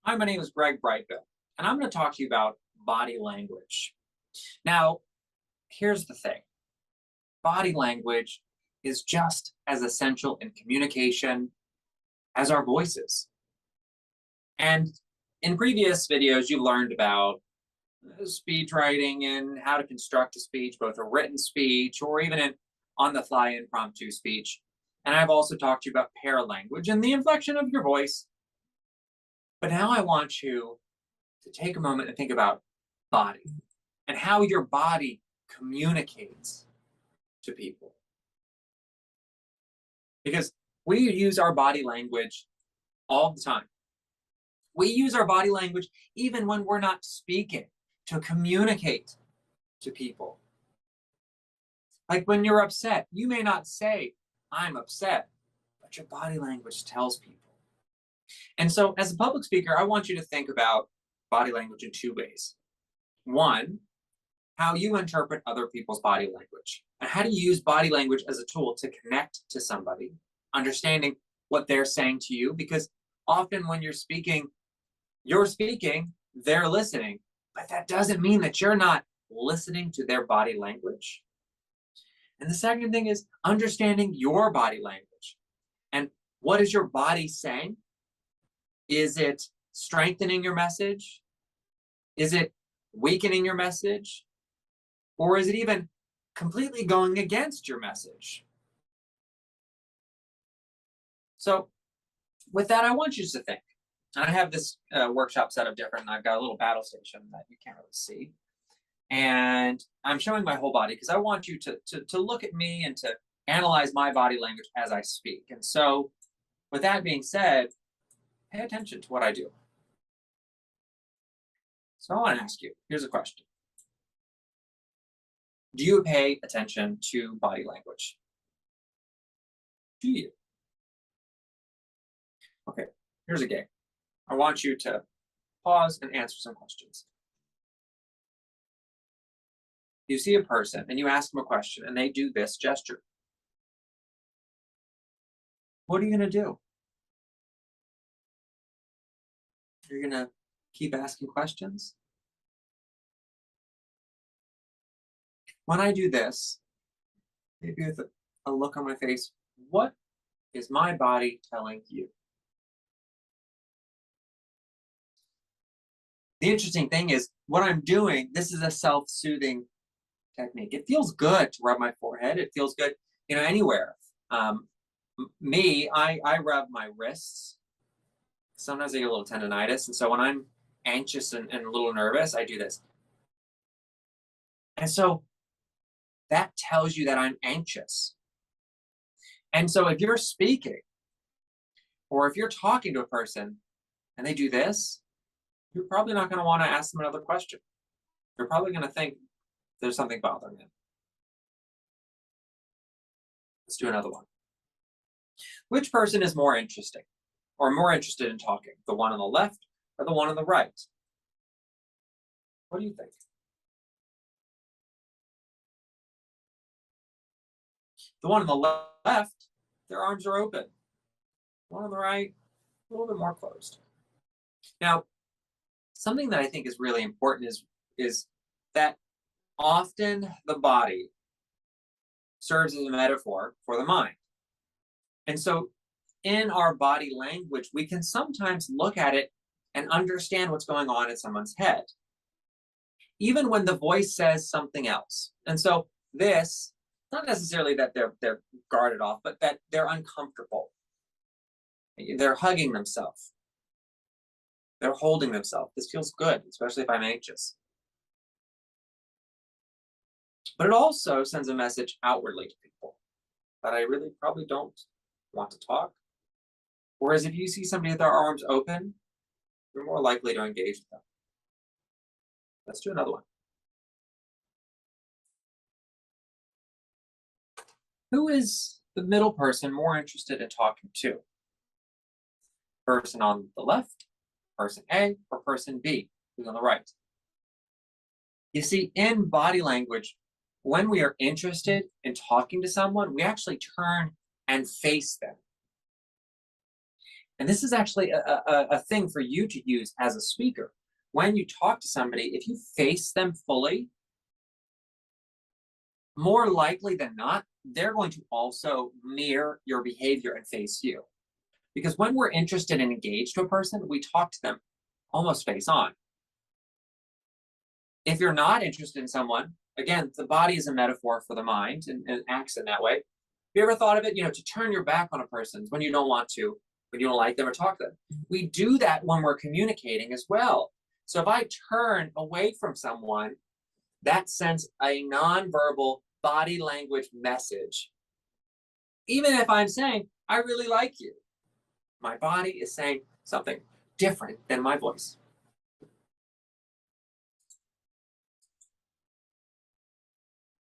Hi, my name is Greg Brightville, and I'm going to talk to you about body language. Now, here's the thing body language is just as essential in communication as our voices. And in previous videos, you learned about speech writing and how to construct a speech, both a written speech or even an on the fly impromptu speech. And I've also talked to you about paralanguage and the inflection of your voice. But now I want you to take a moment and think about body and how your body communicates to people. Because we use our body language all the time. We use our body language even when we're not speaking to communicate to people. Like when you're upset, you may not say, I'm upset, but your body language tells people. And so, as a public speaker, I want you to think about body language in two ways. One, how you interpret other people's body language and how do you use body language as a tool to connect to somebody, understanding what they're saying to you, because often when you're speaking, they're listening, but that doesn't mean that you're not listening to their body language. And the second thing is understanding your body language and what is your body saying? Is it strengthening your message? Is it weakening your message? Or is it even completely going against your message? So, with that, I want you to think. And I have this workshop set up different, and I've got a little battle station that you can't really see. And I'm showing my whole body because I want you to look at me and to analyze my body language as I speak. And so, with that being said, pay attention to what I do. So, I want to ask you here's a question. Do you pay attention to body language? Do you? Okay, here's a game. I want you to pause and answer some questions. You see a person and you ask them a question and they do this gesture. What are you going to do? You're going to keep asking questions? When I do this, maybe with a look on my face, what is my body telling you? The interesting thing is what I'm doing, this is a self-soothing technique. It feels good to rub my forehead. It feels good, anywhere. I rub my wrists. Sometimes I get a little tendonitis. And so when I'm anxious and a little nervous, I do this. And so that tells you that I'm anxious. And so if you're speaking or if you're talking to a person and they do this, you're probably not going to want to ask them another question. You're probably going to think there's something bothering them. Let's do another one. Which person is more interesting or more interested in talking? The one on the left or the one on the right? What do you think? The one on the left, their arms are open. The one on the right, a little bit more closed. Now, something that I think is really important is that often the body serves as a metaphor for the mind. And so in our body language, we can sometimes look at it and understand what's going on in someone's head, even when the voice says something else. And so this, not necessarily that they're guarded off, but that they're uncomfortable. They're hugging themselves. They're holding themselves. This feels good, especially if I'm anxious. But it also sends a message outwardly to people that I really probably don't want to talk. Whereas if you see somebody with their arms open, you're more likely to engage with them. Let's do another one. Who is the middle person more interested in talking to? Person on the left, person A, or person B, who's on the right? You see, in body language, when we are interested in talking to someone, we actually turn and face them. And this is actually a thing for you to use as a speaker. When you talk to somebody, if you face them fully, more likely than not, they're going to also mirror your behavior and face you. Because when we're interested and engaged to a person, we talk to them almost face on. If you're not interested in someone, again, the body is a metaphor for the mind and acts in that way. Have you ever thought of it, to turn your back on a person when you don't want to, when you don't like them or talk to them? We do that when we're communicating as well. So if I turn away from someone, that sends a nonverbal body language message. Even if I'm saying, I really like you, my body is saying something different than my voice.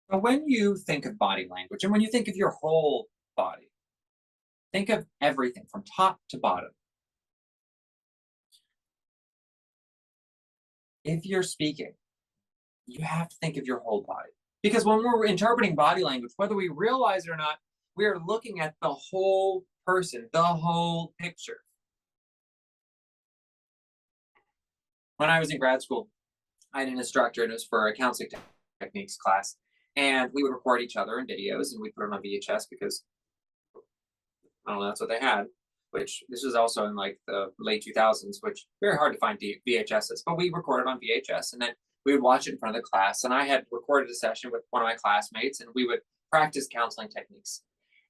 But when you think of body language and when you think of your whole body, think of everything from top to bottom. If you're speaking, you have to think of your whole body. Because when we're interpreting body language, whether we realize it or not, we are looking at the whole person, the whole picture. When I was in grad school, I had an instructor, and it was for a counseling techniques class. And we would record each other in videos, and we put them on VHS because, I don't know, that's what they had. Which this was also in like the late 2000s, which very hard to find VHSs. But we recorded on VHS, and then we would watch it in front of the class. And I had recorded a session with one of my classmates, and we would practice counseling techniques.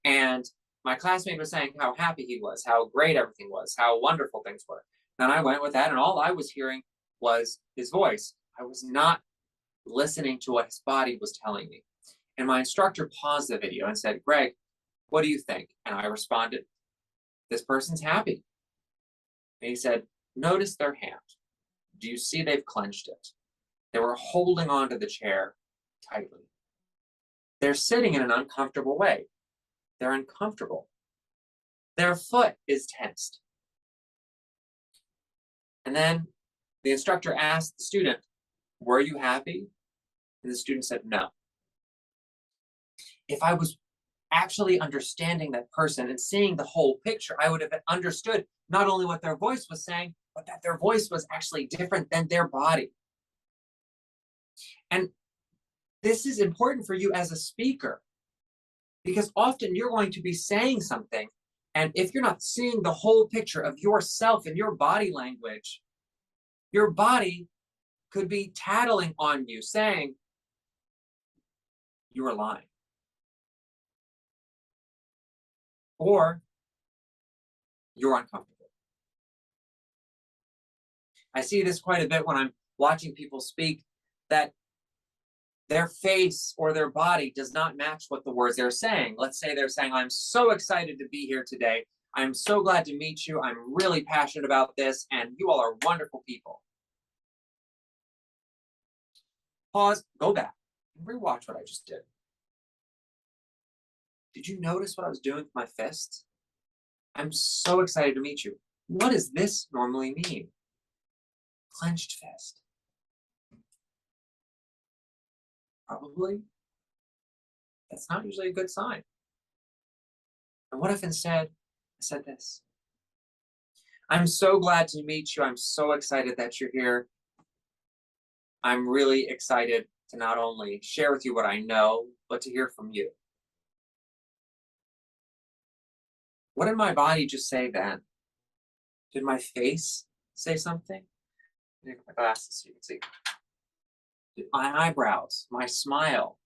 And my classmate was saying how happy he was, how great everything was, how wonderful things were. Then I went with that, and all I was hearing was his voice. I was not listening to what his body was telling me. And my instructor paused the video and said, Greg, what do you think? And I responded, this person's happy. And he said, notice their hand. Do you see they've clenched it? They were holding onto the chair tightly. They're sitting in an uncomfortable way. They're uncomfortable. Their foot is tensed. And then the instructor asked the student, were you happy? And the student said, no. If I was actually understanding that person and seeing the whole picture, I would have understood not only what their voice was saying, but that their voice was actually different than their body. And this is important for you as a speaker, because often you're going to be saying something, and if you're not seeing the whole picture of yourself and your body language, your body could be tattling on you, saying, you are lying. Or you're uncomfortable. I see this quite a bit when I'm watching people speak, that their face or their body does not match what the words they're saying. Let's say they're saying, I'm so excited to be here today. I'm so glad to meet you. I'm really passionate about this, and you all are wonderful people. Pause, go back, and rewatch what I just did. Did you notice what I was doing with my fists? I'm so excited to meet you. What does this normally mean? Clenched fist. Probably. That's not usually a good sign. And what if instead I said this? I'm so glad to meet you. I'm so excited that you're here. I'm really excited to not only share with you what I know, but to hear from you. What did my body just say then? Did my face say something? Let me get my glasses so you can see. Did my eyebrows, my smile,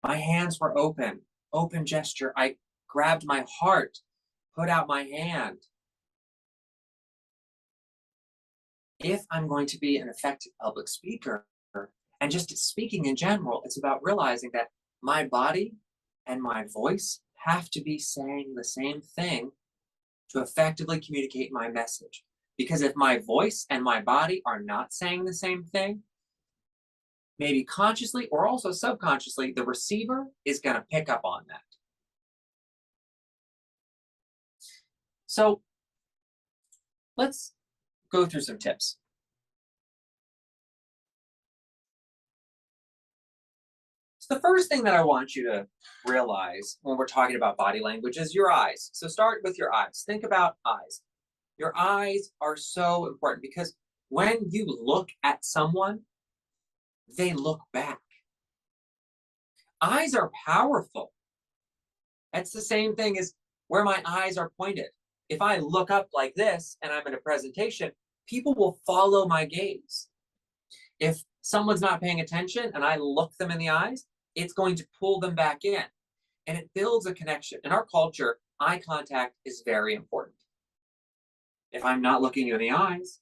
my hands were open gesture. I grabbed my heart, put out my hand. If I'm going to be an effective public speaker, and just speaking in general, it's about realizing that my body and my voice have to be saying the same thing to effectively communicate my message. Because if my voice and my body are not saying the same thing, maybe consciously or also subconsciously, the receiver is going to pick up on that. So let's go through some tips. So the first thing that I want you to realize when we're talking about body language is your eyes. So start with your eyes. Think about eyes. Your eyes are so important because when you look at someone, they look back. Eyes are powerful. That's the same thing as where my eyes are pointed. If I look up like this and I'm in a presentation, people will follow my gaze. If someone's not paying attention and I look them in the eyes, it's going to pull them back in. And it builds a connection. In our culture, eye contact is very important. If I'm not looking you in the eyes,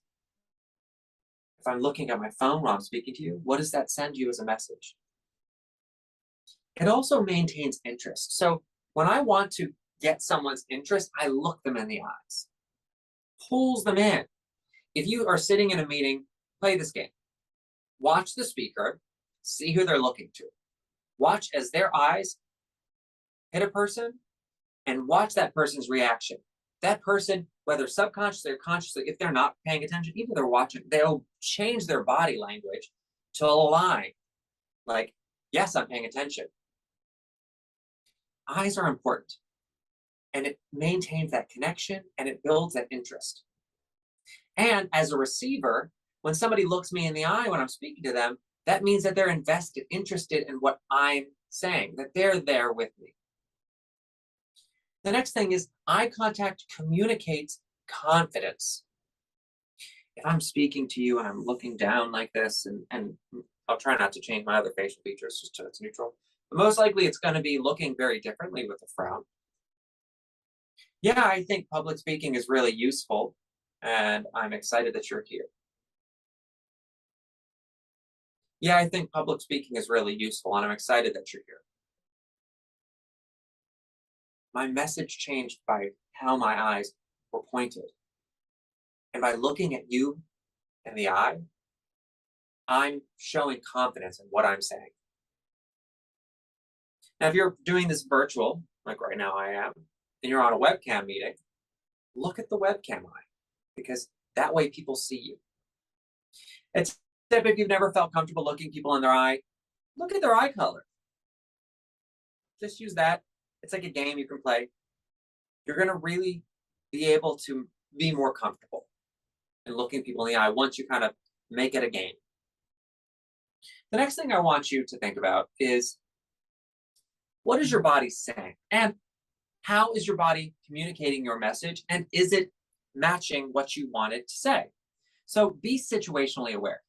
if I'm looking at my phone while I'm speaking to you, what does that send you as a message? It also maintains interest. So when I want to get someone's interest, I look them in the eyes. Pulls them in. If you are sitting in a meeting, play this game. Watch the speaker, see who they're looking to. Watch as their eyes hit a person and watch that person's reaction. That person, whether subconsciously or consciously, if they're not paying attention, even if they're watching, they'll change their body language to align. Like, yes, I'm paying attention. Eyes are important. And it maintains that connection and it builds that interest. And as a receiver, when somebody looks me in the eye when I'm speaking to them, that means that they're invested, interested in what I'm saying, that they're there with me. The next thing is eye contact communicates confidence. If I'm speaking to you and I'm looking down like this, and I'll try not to change my other facial features just so it's neutral, but most likely it's going to be looking very differently with a frown. Yeah, I think public speaking is really useful, and I'm excited that you're here. Yeah, I think public speaking is really useful, and I'm excited that you're here. My message changed by how my eyes were pointed. And by looking at you in the eye, I'm showing confidence in what I'm saying. Now, if you're doing this virtual, like right now I am, and you're on a webcam meeting, look at the webcam eye, because that way people see you. It's if you've never felt comfortable looking people in their eye, look at their eye color. Just use that. It's like a game you can play. You're going to really be able to be more comfortable in looking people in the eye once you kind of make it a game. The next thing I want you to think about is, what is your body saying? And how is your body communicating your message? And is it matching what you want it to say? So be situationally aware.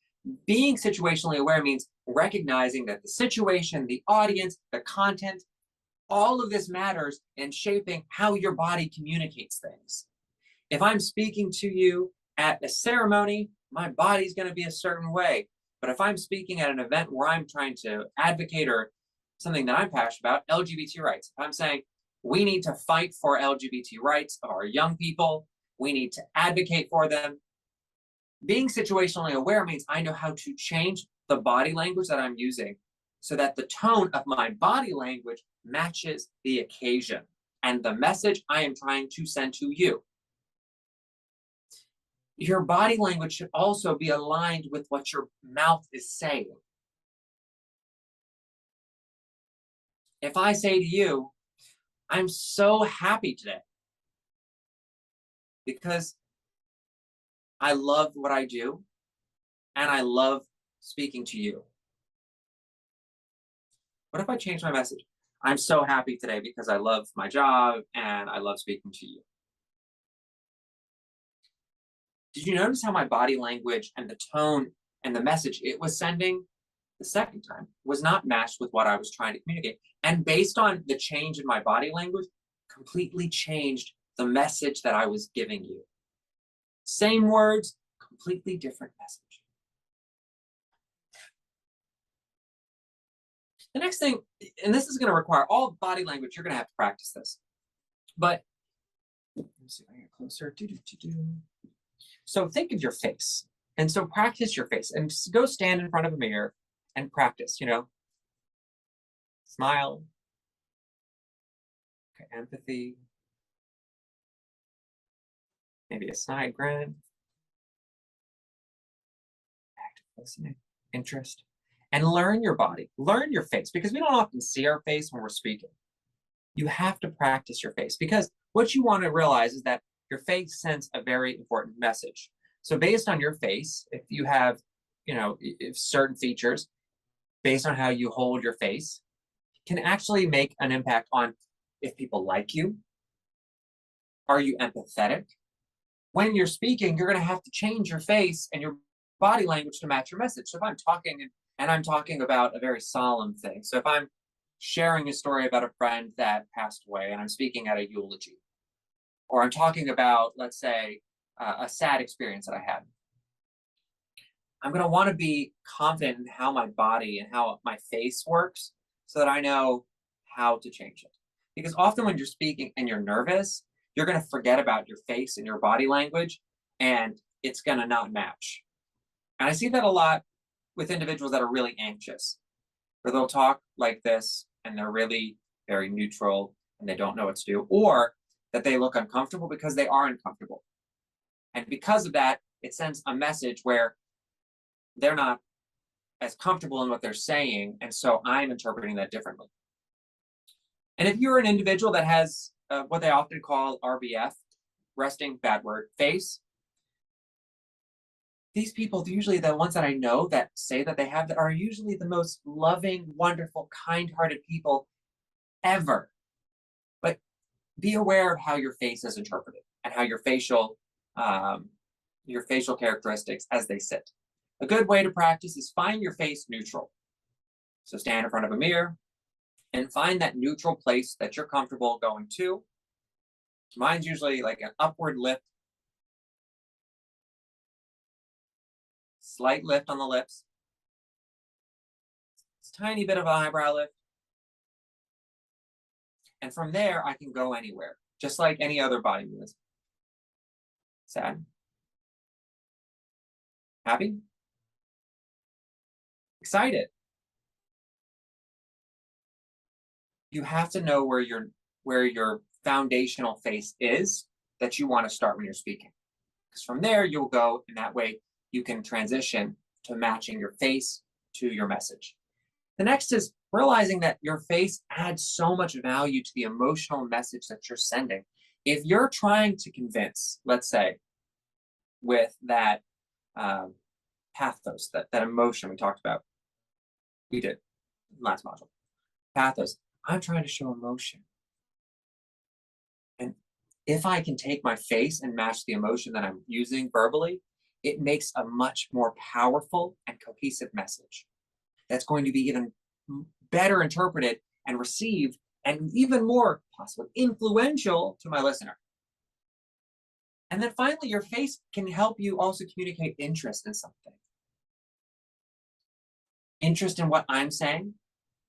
Being situationally aware means recognizing that the situation, the audience, the content, all of this matters in shaping how your body communicates things. If I'm speaking to you at a ceremony, my body's going to be a certain way. But if I'm speaking at an event where I'm trying to advocate or something that I'm passionate about, LGBT rights, if I'm saying we need to fight for LGBT rights of our young people, we need to advocate for them, being situationally aware means I know how to change the body language that I'm using so that the tone of my body language matches the occasion and the message I am trying to send to you. Your body language should also be aligned with what your mouth is saying. If I say to you, I'm so happy today because I love what I do and I love speaking to you. What if I change my message? I'm so happy today because I love my job and I love speaking to you. Did you notice how my body language and the tone and the message it was sending the second time was not matched with what I was trying to communicate? And based on the change in my body language, completely changed the message that I was giving you. Same words, completely different message. The next thing, and this is going to require all body language, you're going to have to practice this. But let's see if I get closer. So think of your face. And so practice your face and go stand in front of a mirror and practice, Smile. Okay, empathy. Maybe a side grin. Active listening. Interest. and learn your body, learn your face, because we don't often see our face when we're speaking. You have to practice your face because what you want to realize is that your face sends a very important message. So based on your face, if you have, if certain features based on how you hold your face can actually make an impact on if people like you. Are you empathetic? When you're speaking, you're going to have to change your face and your body language to match your message. So if I'm talking and I'm talking about a very solemn thing, so if I'm sharing a story about a friend that passed away and I'm speaking at a eulogy, or I'm talking about, let's say, a sad experience that I had, I'm going to want to be confident in how my body and how my face works so that I know how to change it. Because often when you're speaking and you're nervous, you're going to forget about your face and your body language, and it's going to not match. And I see that a lot with individuals that are really anxious, where they'll talk like this and they're really very neutral and they don't know what to do, or that they look uncomfortable because they are uncomfortable. And because of that, it sends a message where they're not as comfortable in what they're saying. And so I'm interpreting that differently. And if you're an individual that has what they often call RBF, resting bad word face, these people, usually the ones that I know that say that they have that, are usually the most loving, wonderful, kind-hearted people ever. But be aware of how your face is interpreted and how your facial characteristics as they sit. A good way to practice is find your face neutral. So stand in front of a mirror and find that neutral place that you're comfortable going to. Mine's usually like an upward lift, slight lift on the lips, it's a tiny bit of an eyebrow lift. And from there, I can go anywhere, just like any other body movement. Sad. Happy? Excited? You have to know where your foundational face is that you want to start when you're speaking. Because from there, you'll go, and that way you can transition to matching your face to your message. The next is realizing that your face adds so much value to the emotional message that you're sending. If you're trying to convince, let's say, with that pathos, that emotion we talked about, we did last module, pathos, I'm trying to show emotion. And if I can take my face and match the emotion that I'm using verbally, it makes a much more powerful and cohesive message that's going to be even better interpreted and received and even more possibly influential to my listener. And then finally, your face can help you also communicate interest in something. Interest in what I'm saying,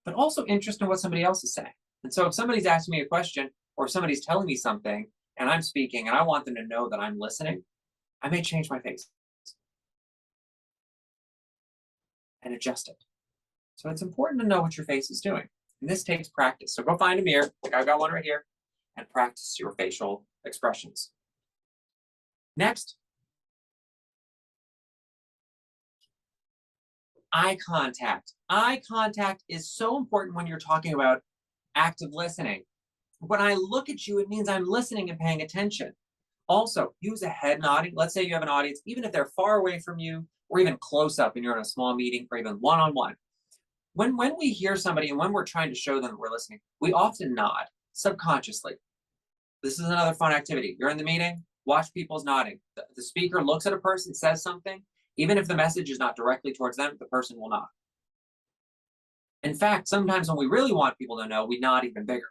but also interest in what somebody else is saying. And so if somebody's asking me a question or somebody's telling me something and I'm speaking and I want them to know that I'm listening, I may change my face and adjust it. So it's important to know what your face is doing. And this takes practice. So go find a mirror, like I've got one right here, and practice your facial expressions. Next, eye contact. Eye contact is so important when you're talking about active listening. When I look at you, it means I'm listening and paying attention. Also, use a head nodding. Let's say you have an audience, even if they're far away from you, or even close up and you're in a small meeting, or even one-on-one. When we hear somebody and when we're trying to show them that we're listening, we often nod subconsciously. This is another fun activity. You're in the meeting, watch people's nodding. The speaker looks at a person, says something. Even if the message is not directly towards them, the person will nod. In fact, sometimes when we really want people to know, we nod even bigger.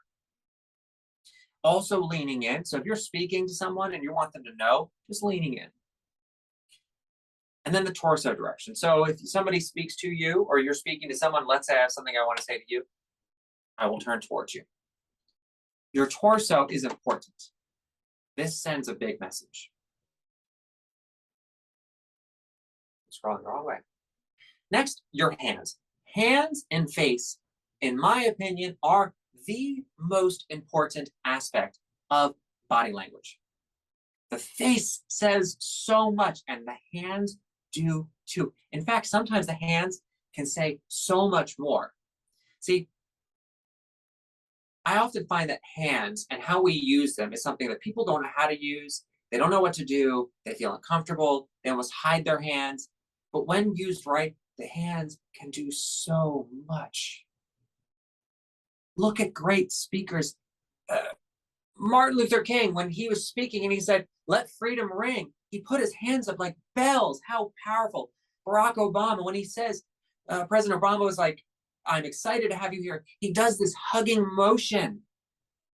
Also leaning in. So if you're speaking to someone and you want them to know, just leaning in. And then the torso direction. So if somebody speaks to you or you're speaking to someone, let's say I have something I want to say to you, I will turn towards you. Your torso is important. This sends a big message. Scrolling the wrong way. Next, your hands. Hands and face, in my opinion, are the most important aspect of body language. The face says so much, and the hands do too. In fact, sometimes the hands can say so much more. See, I often find that hands and how we use them is something that people don't know how to use. They don't know what to do. They feel uncomfortable. They almost hide their hands. But when used right, the hands can do so much. Look at great speakers. Martin Luther King, when he was speaking and he said, "Let freedom ring," he put his hands up like bells. How powerful. Barack Obama, when he says, President Obama was like, "I'm excited to have you here," he does this hugging motion.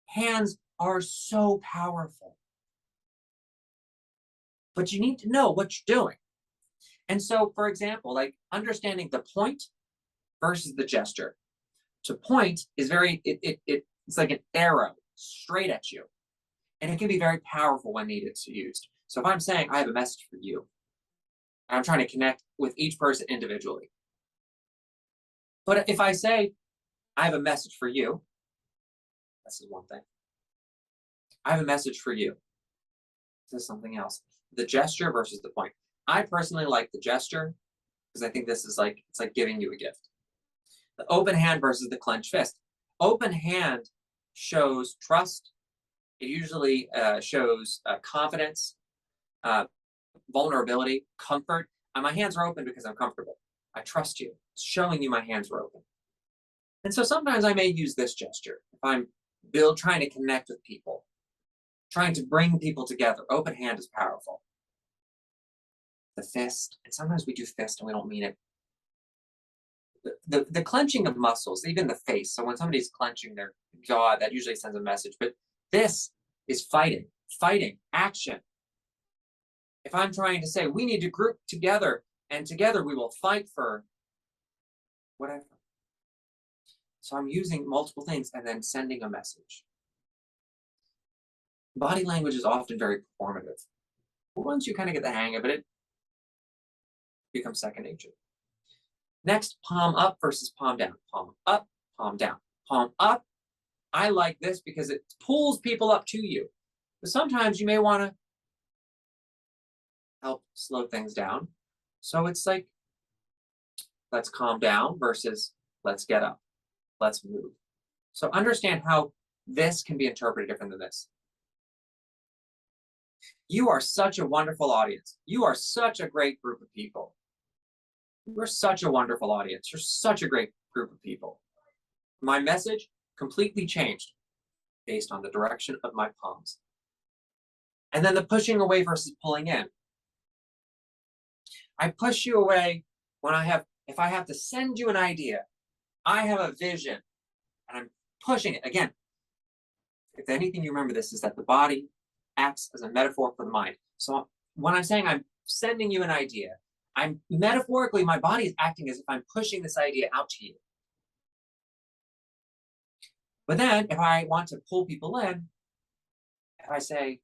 Hands are so powerful. But you need to know what you're doing. And so, for example, like understanding the point versus the gesture. To point is it's like an arrow straight at you. And it can be very powerful when needed to use. So if I'm saying I have a message for you, and I'm trying to connect with each person individually. But if I say I have a message for you, this is one thing. I have a message for you. This is something else. The gesture versus the point. I personally like the gesture because I think this is like, it's like giving you a gift. The open hand versus the clenched fist. Open hand shows trust. It usually shows confidence, vulnerability, comfort. And my hands are open because I'm comfortable. I trust you. It's showing you my hands are open. And so sometimes I may use this gesture if I'm trying to connect with people, trying to bring people together. Open hand is powerful. The fist, and sometimes we do fist and we don't mean it. The clenching of muscles, even the face. So when somebody's clenching their jaw, that usually sends a message. But this is fighting, action. If I'm trying to say we need to group together and together we will fight for whatever. So I'm using multiple things and then sending a message. Body language is often very performative. But once you kind of get the hang of it, it becomes second nature. Next, palm up versus palm down. Palm up, palm down. Palm up, I like this because it pulls people up to you. But sometimes you may want to help slow things down. So it's like, let's calm down versus let's get up. Let's move. So understand how this can be interpreted different than this. You are such a wonderful audience. You are such a great group of people. You're such a wonderful audience. You're such a great group of people. My message completely changed based on the direction of my palms. And then the pushing away versus pulling in. I push you away when if I have to send you an idea, I have a vision and I'm pushing it. Again, if anything, you remember this is that the body acts as a metaphor for the mind. So when I'm saying I'm sending you an idea, I'm metaphorically, my body is acting as if I'm pushing this idea out to you. But then if I want to pull people in, if I say,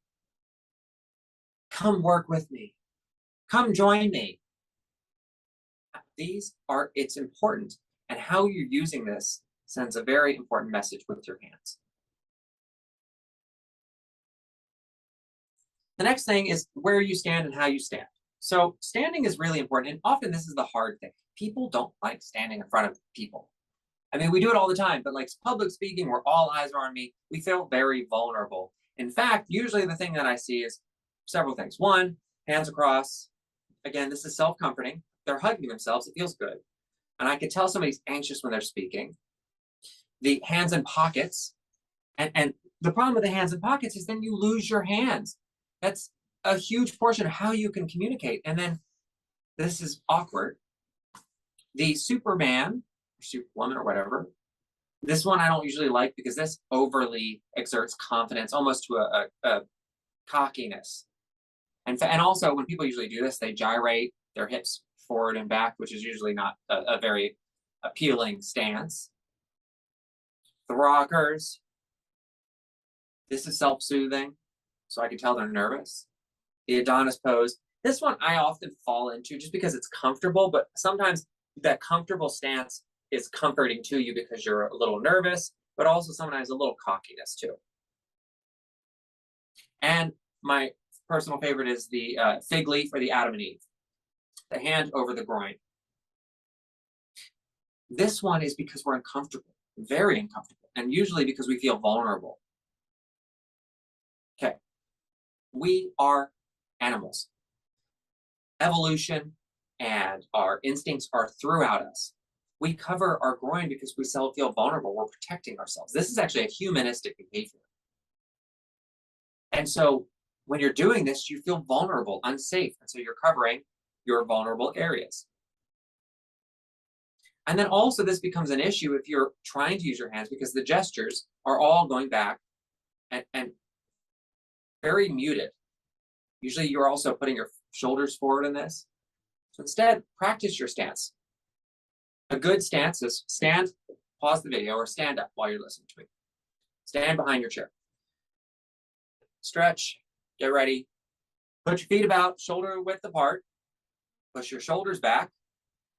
come work with me, come join me. It's important. And how you're using this sends a very important message with your hands. The next thing is where you stand and how you stand. So standing is really important. And often this is the hard thing. People don't like standing in front of people. I mean, we do it all the time, but like public speaking where all eyes are on me, we feel very vulnerable. In fact, usually the thing that I see is several things. One, hands across. Again, this is self-comforting. They're hugging themselves. It feels good. And I can tell somebody's anxious when they're speaking. The hands in pockets. And the problem with the hands in pockets is then you lose your hands. That's a huge portion of how you can communicate. And then this is awkward. The Superman or Superwoman or whatever, this one I don't usually like because this overly exerts confidence, almost to a cockiness. And also when people usually do this, they gyrate their hips forward and back, which is usually not a very appealing stance. The rockers, this is self-soothing, so I can tell they're nervous. The Adonis pose, this one I often fall into just because it's comfortable, but sometimes that comfortable stance is comforting to you because you're a little nervous, but also sometimes a little cockiness too. And my personal favorite is the fig leaf or the Adam and Eve, the hand over the groin. This one is because we're uncomfortable, very uncomfortable, and usually because we feel vulnerable. Okay, we are animals. Evolution and our instincts are throughout us. We cover our groin because we feel vulnerable. We're protecting ourselves. This is actually a humanistic behavior. And so when you're doing this, you feel vulnerable, unsafe. And so you're covering your vulnerable areas. And then also this becomes an issue if you're trying to use your hands because the gestures are all going back and very muted. Usually you're also putting your shoulders forward in this. So instead, practice your stance. A good stance is stand, pause the video, or stand up while you're listening to me. Stand behind your chair. Stretch, get ready. Put your feet about shoulder width apart. Push your shoulders back.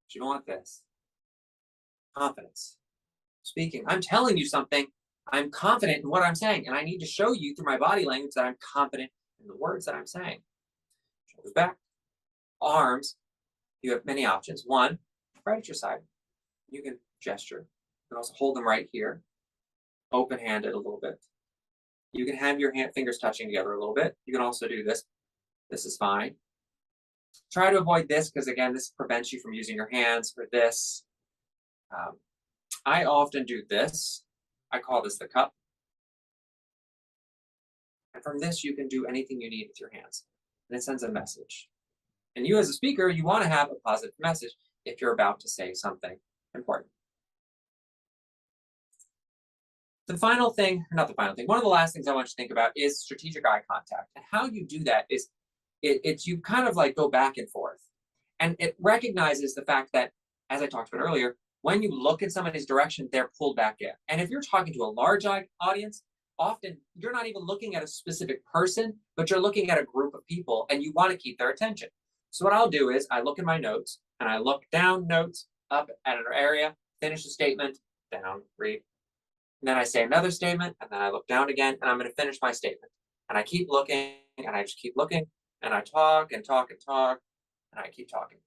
But you don't want this. Confidence. Speaking. I'm telling you something. I'm confident in what I'm saying, and I need to show you through my body language that I'm confident in the words that I'm saying. Shoulders back. Arms. You have many options. One, right at your side. You can gesture. You can also hold them right here. Open-handed a little bit. You can have your fingers touching together a little bit. You can also do this. This is fine. Try to avoid this because, again, this prevents you from using your hands for this. I often do this. I call this the cup. And from this, you can do anything you need with your hands. And it sends a message. And you as a speaker, you want to have a positive message if you're about to say something important. The final thing, not the final thing, one of the last things I want you to think about is strategic eye contact. And how you do that is it's you kind of like go back and forth. And it recognizes the fact that, as I talked about earlier, when you look in somebody's direction, they're pulled back in. And if you're talking to a large audience, often you're not even looking at a specific person, but you're looking at a group of people and you want to keep their attention. So what I'll do is I look in my notes and I look down notes, up at an area, finish a statement, down, read. And then I say another statement and then I look down again and I'm going to finish my statement. And I keep looking and I just keep looking and I talk and talk and talk and I keep talking.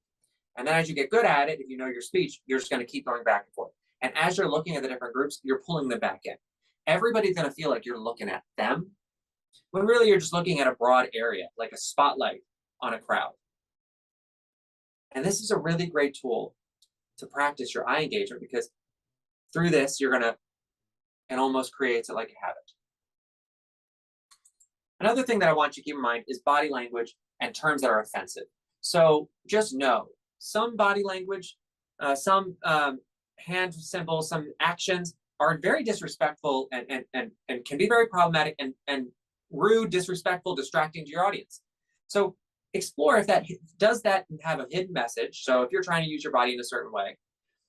And then as you get good at it, if you know your speech, you're just going to keep going back and forth. And as you're looking at the different groups, you're pulling them back in. Everybody's going to feel like you're looking at them, when really you're just looking at a broad area, like a spotlight on a crowd. And this is a really great tool to practice your eye engagement because through this, you're going to, it almost creates it like a habit. Another thing that I want you to keep in mind is body language and terms that are offensive. So just know some body language, some hand symbols, some actions are very disrespectful and can be very problematic and rude, disrespectful, distracting to your audience. So explore if that does that have a hidden message. So if you're trying to use your body in a certain way,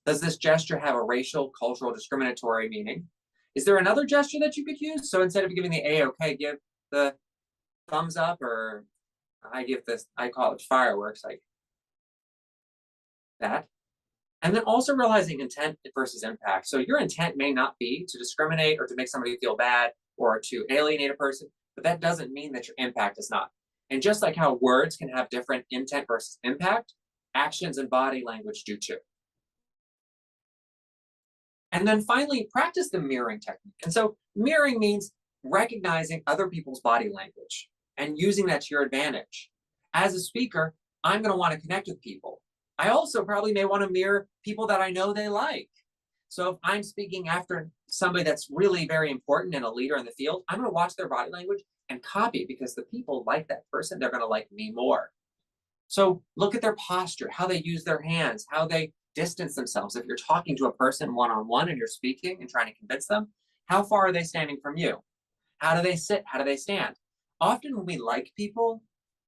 does this gesture have a racial, cultural, discriminatory meaning? Is there another gesture that you could use? So instead of giving the A-OK, give the thumbs up, or I give this, I call it fireworks, like that. And then also realizing intent versus impact. So your intent may not be to discriminate or to make somebody feel bad or to alienate a person, but that doesn't mean that your impact is not. And just like how words can have different intent versus impact, actions and body language do too. And then finally, practice the mirroring technique. And so mirroring means recognizing other people's body language and using that to your advantage. As a speaker, I'm going to want to connect with people. I also probably may want to mirror people that I know they like. So if I'm speaking after somebody that's really very important and a leader in the field, I'm going to watch their body language and copy because the people like that person, they're going to like me more. So look at their posture, how they use their hands, how they distance themselves. If you're talking to a person one-on-one and you're speaking and trying to convince them, how far are they standing from you? How do they sit? How do they stand? Often when we like people,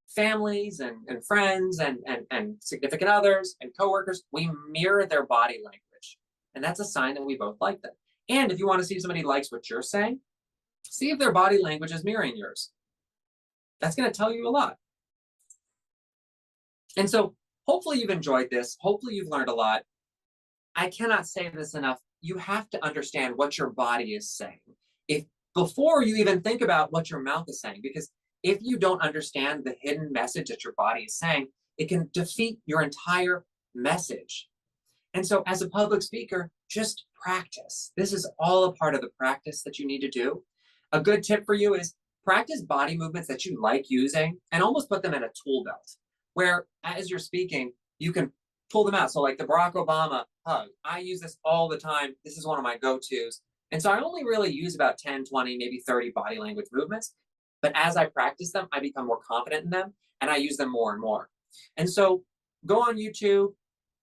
families and friends and significant others and coworkers, we mirror their body language. And that's a sign that we both like them. And if you want to see if somebody likes what you're saying, see if their body language is mirroring yours. That's going to tell you a lot. And so hopefully you've enjoyed this. Hopefully you've learned a lot. I cannot say this enough. You have to understand what your body is saying before you even think about what your mouth is saying, because if you don't understand the hidden message that your body is saying, it can defeat your entire message. And so as a public speaker, just practice. This is all a part of the practice that you need to do. A good tip for you is practice body movements that you like using and almost put them in a tool belt where as you're speaking, you can pull them out. So like the Barack Obama hug, I use this all the time. This is one of my go-tos. And so I only really use about 10, 20, maybe 30 body language movements. But as I practice them, I become more confident in them and I use them more and more. And so go on YouTube,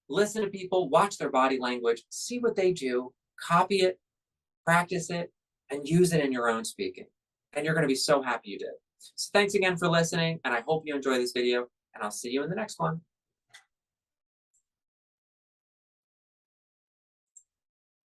listen to people, watch their body language, see what they do, copy it, practice it, and use it in your own speaking. And you're going to be so happy you did. So thanks again for listening, and I hope you enjoy this video, and I'll see you in the next one.